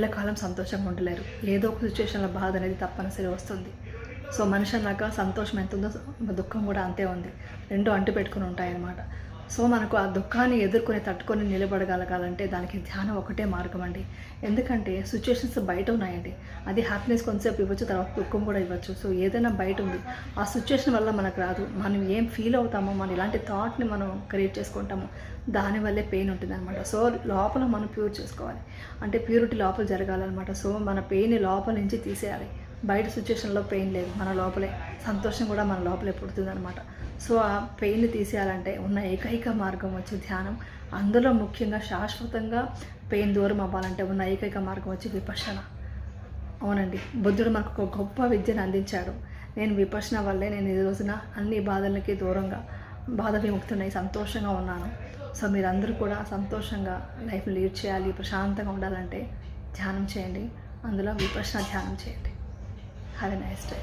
ఎల్లకాలం సంతోషంగా ఉండలేరు. ఏదో ఒక సిచ్యువేషన్‌లో బాధ అనేది తప్పనిసరి వస్తుంది. సో మనిషి అన్నాక సంతోషం ఎంత ఉందో దుఃఖం కూడా అంతే ఉంది. 2 అంటిపెట్టుకొని ఉంటాయన్నమాట. సో మనకు ఆ దుఃఖాన్ని ఎదుర్కొని తట్టుకొని నిలబడగలగాలంటే దానికి ధ్యానం ఒకటే మార్గం అండి. ఎందుకంటే సిచ్యువేషన్స్ బయట ఉన్నాయండి. అది హ్యాపీనెస్ కొంతసేపు ఇవ్వచ్చు, తర్వాత దుఃఖం కూడా ఇవ్వచ్చు. సో ఏదైనా బయట ఉంది. ఆ సిచ్యువేషన్ వల్ల మనకు రాదు. మనం ఏం ఫీల్ అవుతామో, మనం ఇలాంటి థాట్‌ని మనం క్రియేట్ చేసుకుంటామో దానివల్లే పెయిన్ ఉంటుందన్నమాట. సో లోపల మనం ప్యూర్ చేసుకోవాలి. అంటే ప్యూరిటీ లోపల జరగాలన్నమాట. సో మన పెయిన్‌ని లోపల నుంచి తీసేయాలి. బయట సిచ్యువేషన్‌లో పెయిన్ లేదు, మన లోపలే. సంతోషం కూడా మన లోపలే పుడుతుందన్నమాట. సో ఆ పెయిన్ని తీసేయాలంటే ఉన్న ఏకైక మార్గం వచ్చి ధ్యానం. అందులో ముఖ్యంగా శాశ్వతంగా పెయిన్ దూరం అవ్వాలంటే ఉన్న ఏకైక మార్గం వచ్చి విపశ్యన. అవునండి, బుద్ధుడు మనకు ఒక గొప్ప విద్యను అందించాడు. నేను విపశ్యన వల్లే నేను ఈ రోజున అన్ని బాధలకి దూరంగా, బాధ విముక్తున్నై సంతోషంగా ఉన్నాను. సో మీరందరూ కూడా సంతోషంగా లైఫ్ లీడ్ చేయాలి, ప్రశాంతంగా ఉండాలంటే ధ్యానం చేయండి. అందులో విపశ్యన ధ్యానం చేయండి. Have a nice day.